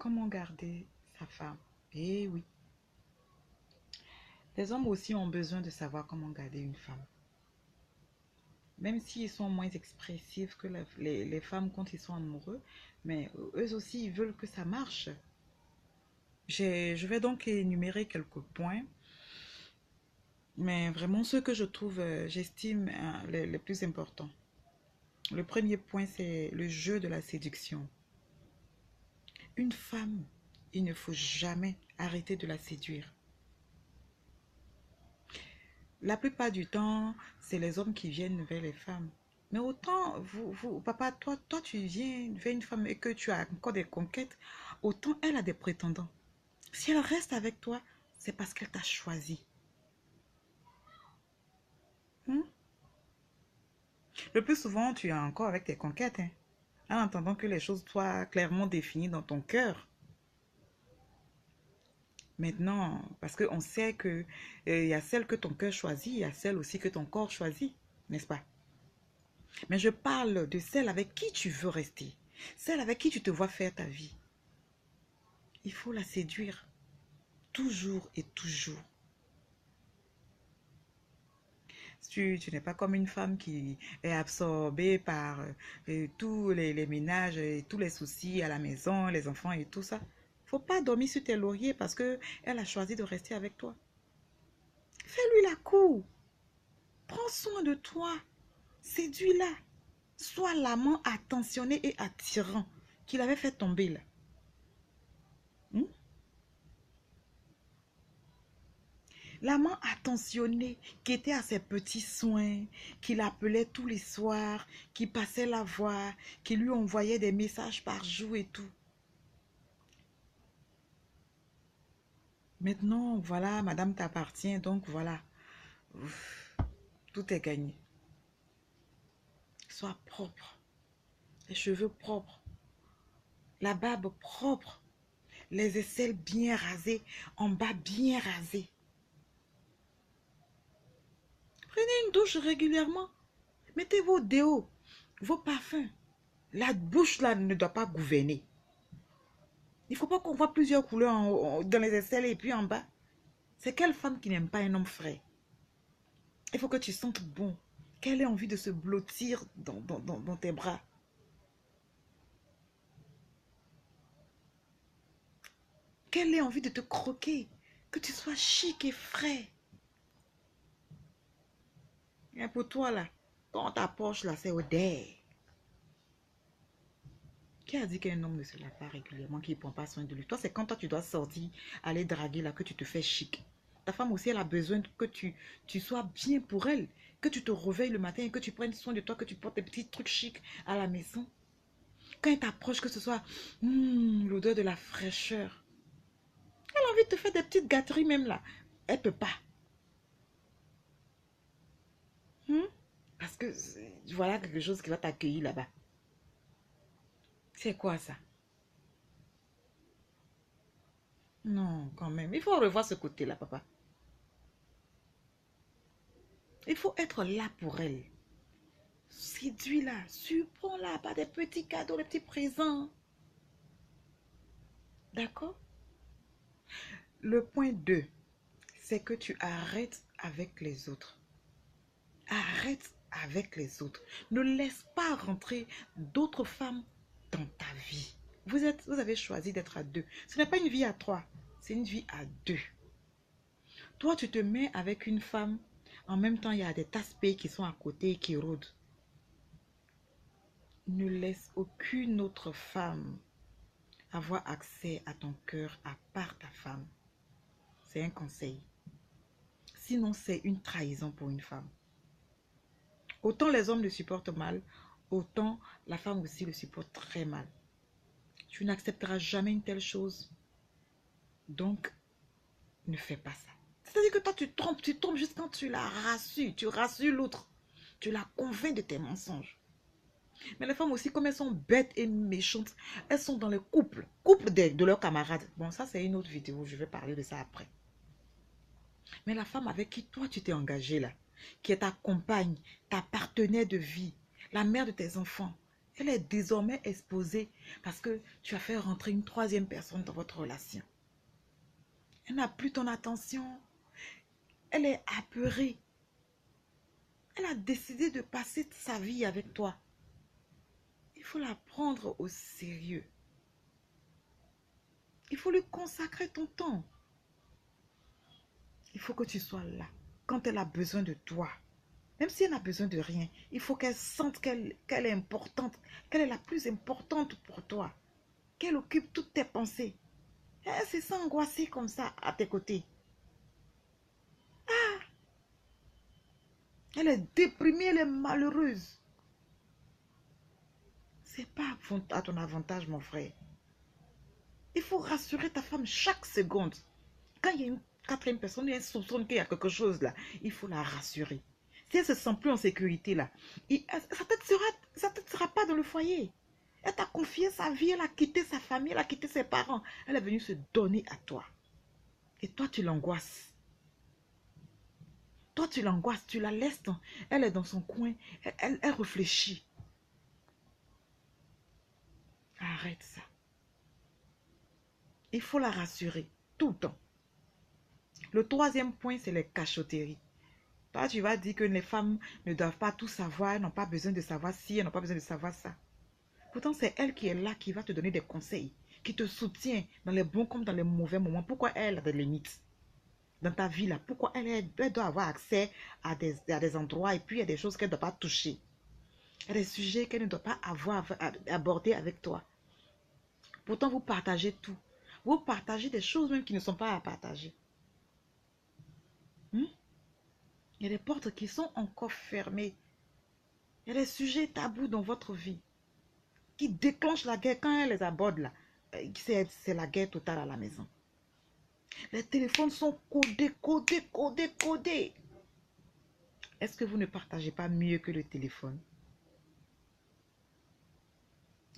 Comment garder sa femme? Eh oui, les hommes aussi ont besoin de savoir comment garder une femme. Même s'ils sont moins expressifs que les femmes quand ils sont amoureux, mais eux aussi, ils veulent que ça marche. Je vais donc énumérer quelques points, mais vraiment ceux que je trouve, j'estime les plus importants. Le premier point, c'est le jeu de la séduction. Une femme, il ne faut jamais arrêter de la séduire. La plupart du temps, c'est les hommes qui viennent vers les femmes. Mais autant, papa, toi, tu viens vers une femme et que tu as encore des conquêtes, autant elle a des prétendants. Si elle reste avec toi, c'est parce qu'elle t'a choisi. Hmm? Le plus souvent, tu es encore avec tes conquêtes, hein, en attendant que les choses soient clairement définies dans ton cœur. Maintenant, parce qu'on sait que il y a celle que ton cœur choisit, il y a celle aussi que ton corps choisit, n'est-ce pas? Mais je parle de celle avec qui tu veux rester, celle avec qui tu te vois faire ta vie. Il faut la séduire, toujours et toujours. Tu n'es pas comme une femme qui est absorbée par tous les ménages, et tous les soucis à la maison, les enfants et tout ça. Faut pas dormir sur tes lauriers parce que elle a choisi de rester avec toi. Fais-lui la cour. Prends soin de toi. Séduis-la. Sois l'amant attentionné et attirant qu'il avait fait tomber là. Hmm? L'amant attentionné qui était à ses petits soins, qui l'appelait tous les soirs, qui passait la voir, qui lui envoyait des messages par jour et tout. Maintenant, voilà, madame t'appartient, donc voilà, ouf, tout est gagné. Sois propre, les cheveux propres, la barbe propre, les aisselles bien rasées, en bas bien rasées. Prenez une douche régulièrement. Mettez vos déos, vos parfums. La bouche là ne doit pas gouverner. Il ne faut pas qu'on voit plusieurs couleurs dans les aisselles et puis en bas. C'est quelle femme qui n'aime pas un homme frais? Il faut que tu sentes bon. Qu'elle ait envie de se blottir dans tes bras. Qu'elle ait envie de te croquer. Que tu sois chic et frais. Et pour toi là, dans ta poche là, c'est au dé. Qui a dit qu'un homme ne se lave pas régulièrement, qu'il ne prend pas soin de lui? Toi, c'est quand toi, tu dois sortir, aller draguer là, que tu te fais chic. Ta femme aussi, elle a besoin que tu sois bien pour elle. Que tu te réveilles le matin et que tu prennes soin de toi, que tu portes des petits trucs chics à la maison. Quand elle t'approche, que ce soit l'odeur de la fraîcheur. Elle a envie de te faire des petites gâteries même là. Elle ne peut pas. Hmm? Parce que voilà quelque chose qui va t'accueillir là-bas. C'est quoi ça? Non, quand même. Il faut revoir ce côté-là, papa. Il faut être là pour elle. Séduis-la, surprends-la par des petits cadeaux, des petits présents. D'accord? Le point 2, c'est que tu arrêtes avec les autres. Arrête avec les autres. Ne laisse pas rentrer d'autres femmes dans ta vie. Vous avez choisi d'être à deux. Ce n'est pas une vie à trois, c'est une vie à deux. Toi, tu te mets avec une femme, en même temps, il y a des aspects qui sont à côté et qui rôdent. Ne laisse aucune autre femme avoir accès à ton cœur à part ta femme. C'est un conseil. Sinon, c'est une trahison pour une femme. Autant les hommes le supportent mal, autant la femme aussi le supporte très mal. Tu n'accepteras jamais une telle chose. Donc, ne fais pas ça. C'est-à-dire que toi, tu trompes juste quand tu la rassures. Tu rassures l'autre. Tu la convaincs de tes mensonges. Mais les femmes aussi, comme elles sont bêtes et méchantes, elles sont dans les couples de leurs camarades. Bon, ça, c'est une autre vidéo. Je vais parler de ça après. Mais la femme avec qui toi, tu t'es engagé là, qui est ta compagne, ta partenaire de vie, la mère de tes enfants, Elle est désormais exposée parce que tu as fait rentrer une troisième personne dans votre relation. Elle n'a plus ton attention. Elle est apeurée. Elle a décidé de passer sa vie avec toi. Il faut la prendre au sérieux. Il faut lui consacrer ton temps. Il faut que tu sois là quand elle a besoin de toi. Même si elle n'a besoin de rien, il faut qu'elle sente qu'elle est importante, qu'elle est la plus importante pour toi, qu'elle occupe toutes tes pensées. Elle se sent angoissée comme ça à tes côtés. Elle est déprimée, elle est malheureuse. C'est pas à ton avantage, mon frère. Il faut rassurer ta femme chaque seconde. Quand il y a une quatrième personne, il y a un soupçon qu'il y a quelque chose là, il faut la rassurer. Si elle ne se sent plus en sécurité là, sa tête sera pas dans le foyer. Elle t'a confié sa vie, elle a quitté sa famille, elle a quitté ses parents. Elle est venue se donner à toi. Et toi, tu l'angoisses. Toi, tu l'angoisses, tu la laisses. Elle est dans son coin, elle réfléchit. Arrête ça. Il faut la rassurer tout le temps. Le troisième point, c'est les cachotteries. Toi, tu vas dire que les femmes ne doivent pas tout savoir, elles n'ont pas besoin de savoir ci, elles n'ont pas besoin de savoir ça. Pourtant, c'est elle qui est là, qui va te donner des conseils, qui te soutient dans les bons comme dans les mauvais moments. Pourquoi elle a des limites dans ta vie là? Pourquoi elle doit avoir accès à des endroits et puis il y a des choses qu'elle ne doit pas toucher. Il y a des sujets qu'elle ne doit pas avoir à aborder avec toi. Pourtant, vous partagez tout. Vous partagez des choses même qui ne sont pas à partager. Il y a des portes qui sont encore fermées. Il y a des sujets tabous dans votre vie qui déclenchent la guerre quand elle les aborde là. C'est la guerre totale à la maison. Les téléphones sont codés. Est-ce que vous ne partagez pas mieux que le téléphone?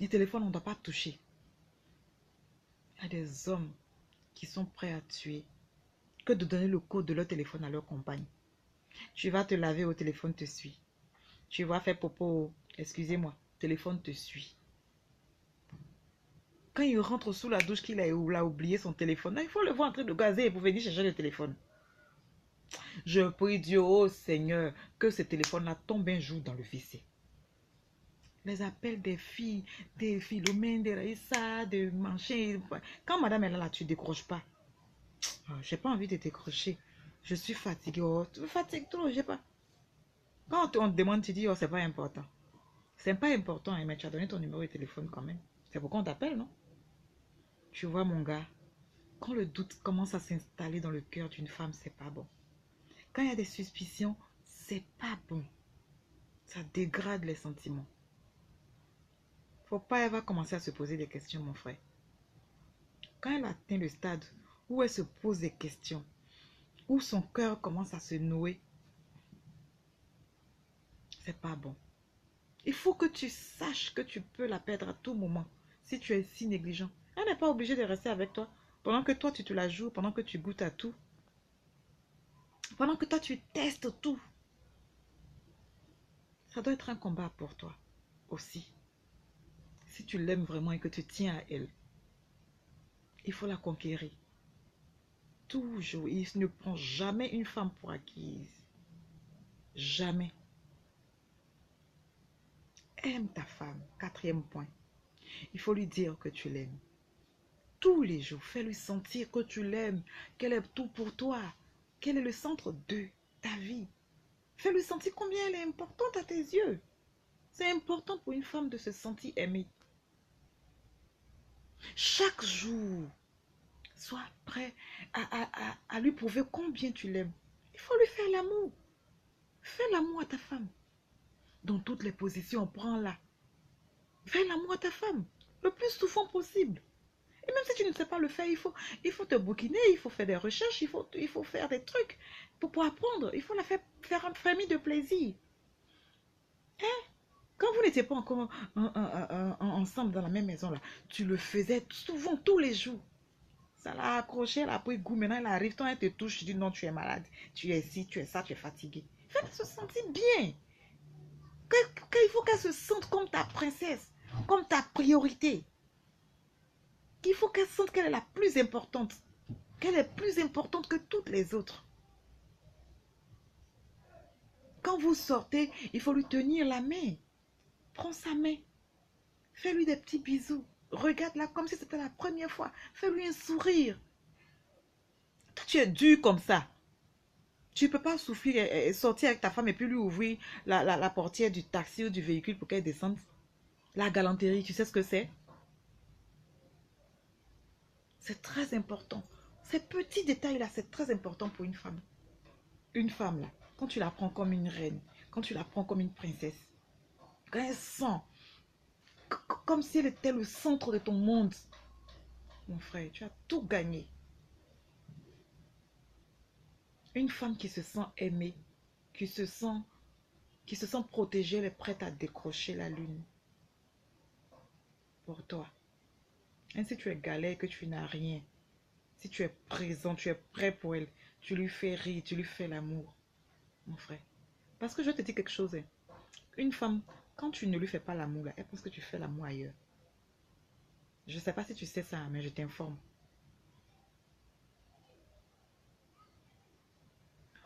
Les téléphones, on ne doit pas toucher. Il y a des hommes qui sont prêts à tuer que de donner le code de leur téléphone à leur compagne. Tu vas te laver, au téléphone te suit. Tu vas faire popo, excusez-moi, téléphone te suit. Quand il rentre sous la douche qu'il a oublié son téléphone, il faut le voir en train de gazer pour venir chercher le téléphone. Je prie Dieu, oh Seigneur, que ce téléphone-là tombe un jour dans le WC. Les appels des filles, des Philomène, des Raïssa, des Manchin. Quand madame est là, tu ne décroches pas. Oh, j'ai pas envie de décrocher. Je suis fatiguée. Oh, tu me fatigues trop, j'ai pas. Quand on te demande, tu dis, oh, c'est pas important. C'est pas important, hein, mais tu as donné ton numéro de téléphone quand même. C'est pourquoi on t'appelle, non? Tu vois, mon gars, quand le doute commence à s'installer dans le cœur d'une femme, c'est pas bon. Quand il y a des suspicions, c'est pas bon. Ça dégrade les sentiments. Faut pas, elle va commencer à se poser des questions, mon frère. Quand elle atteint le stade où elle se pose des questions, où son cœur commence à se nouer, c'est pas bon. Il faut que tu saches que tu peux la perdre à tout moment si tu es si négligent. Elle n'est pas obligée de rester avec toi pendant que toi tu te la joues, pendant que tu goûtes à tout, pendant que toi tu testes tout. Ça doit être un combat pour toi aussi. Si tu l'aimes vraiment et que tu tiens à elle, il faut la conquérir. Toujours. Il ne prend jamais une femme pour acquise. Jamais. Aime ta femme. Quatrième point. Il faut lui dire que tu l'aimes. Tous les jours, fais-lui sentir que tu l'aimes, qu'elle est tout pour toi, qu'elle est le centre de ta vie. Fais-lui sentir combien elle est importante à tes yeux. C'est important pour une femme de se sentir aimée. Chaque jour, sois prêt à lui prouver combien tu l'aimes. Il faut lui faire l'amour. Fais l'amour à ta femme. Dans toutes les positions, prends-la. Fais l'amour à ta femme le plus souvent possible. Et même si tu ne sais pas le faire, il faut te bouquiner, il faut faire des recherches, il faut faire des trucs pour apprendre. Il faut la faire un famille de plaisir. Hein? Quand vous n'étiez pas encore ensemble dans la même maison, là, tu le faisais souvent, tous les jours. Ça l'a accroché, elle a pris goût. Maintenant, elle arrive, toi, elle te touche, tu dis non, tu es malade. Tu es ci, tu es ça, tu es fatigué. Fais-la se sentir bien. Il faut qu'elle se sente comme ta princesse, comme ta priorité. Il faut qu'elle sente qu'elle est la plus importante, qu'elle est plus importante que toutes les autres. Quand vous sortez, il faut lui tenir la main. Prends sa main. Fais-lui des petits bisous. Regarde-la comme si c'était la première fois. Fais-lui un sourire. Toi, tu es dur comme ça. Tu ne peux pas souffrir et sortir avec ta femme et puis lui ouvrir la portière du taxi ou du véhicule pour qu'elle descende. La galanterie, tu sais ce que c'est? C'est très important. Ces petits détails-là, c'est très important pour une femme. Une femme, là, quand tu la prends comme une reine, quand tu la prends comme une princesse, quand elle sent comme si elle était le centre de ton monde, mon frère, tu as tout gagné. Une femme qui se sent aimée, qui se sent protégée, elle est prête à décrocher la lune pour toi. Et si tu es galère, que tu n'as rien, si tu es présent, tu es prêt pour elle, tu lui fais rire, tu lui fais l'amour, mon frère. Parce que je te dis quelque chose, hein. Une femme, quand tu ne lui fais pas l'amour, elle pense que tu fais l'amour ailleurs. Je ne sais pas si tu sais ça, mais je t'informe.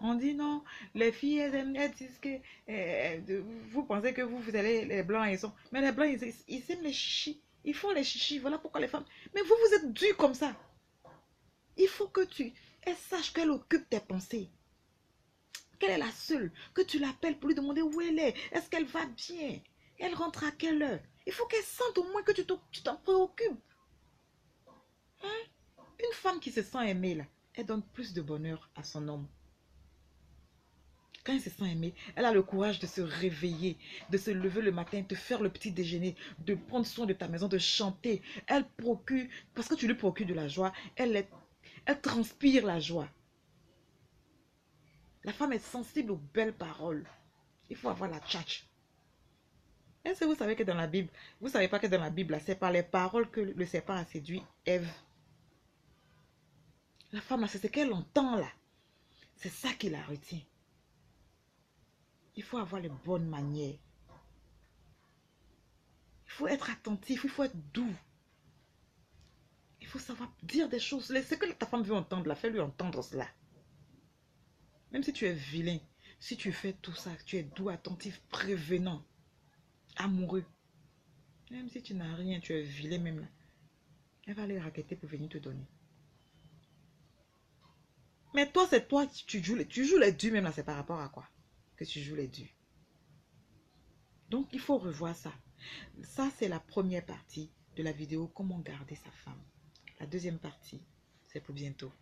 On dit non, les filles, elles disent que vous pensez que vous allez, les blancs, ils sont. Mais les blancs, ils aiment les chichis. Ils font les chichis. Voilà pourquoi les femmes. Mais vous, vous êtes durs comme ça. Il faut que elle sache qu'elle occupe tes pensées. Qu'elle est la seule. Que tu l'appelles pour lui demander où elle est. Est-ce qu'elle va bien? Elle rentre à quelle heure? Il faut qu'elle sente au moins que tu t'en préoccupes. Hein? Une femme qui se sent aimée, là, elle donne plus de bonheur à son homme. Quand elle se sent aimée, elle a le courage de se réveiller, de se lever le matin, de faire le petit déjeuner, de prendre soin de ta maison, de chanter. Elle procure, parce que tu lui procures de la joie, elle transpire la joie. La femme est sensible aux belles paroles. Il faut avoir la tchatch. Est-ce que vous savez que dans la Bible, vous ne savez pas que dans la Bible, c'est par les paroles que le serpent a séduit Ève. La femme, c'est ce qu'elle entend là. C'est ça qui la retient. Il faut avoir les bonnes manières. Il faut être attentif, il faut être doux. Il faut savoir dire des choses. Ce que ta femme veut entendre, fais-lui entendre cela. Même si tu es vilain, si tu fais tout ça, tu es doux, attentif, prévenant, amoureux. Même si tu n'as rien, tu es vilain même là. Elle va aller raqueter pour venir te donner. Mais toi, c'est toi, tu joues les durs même là, c'est par rapport à quoi que tu joues les durs. Donc, il faut revoir ça. Ça, c'est la première partie de la vidéo, comment garder sa femme. La deuxième partie, c'est pour bientôt.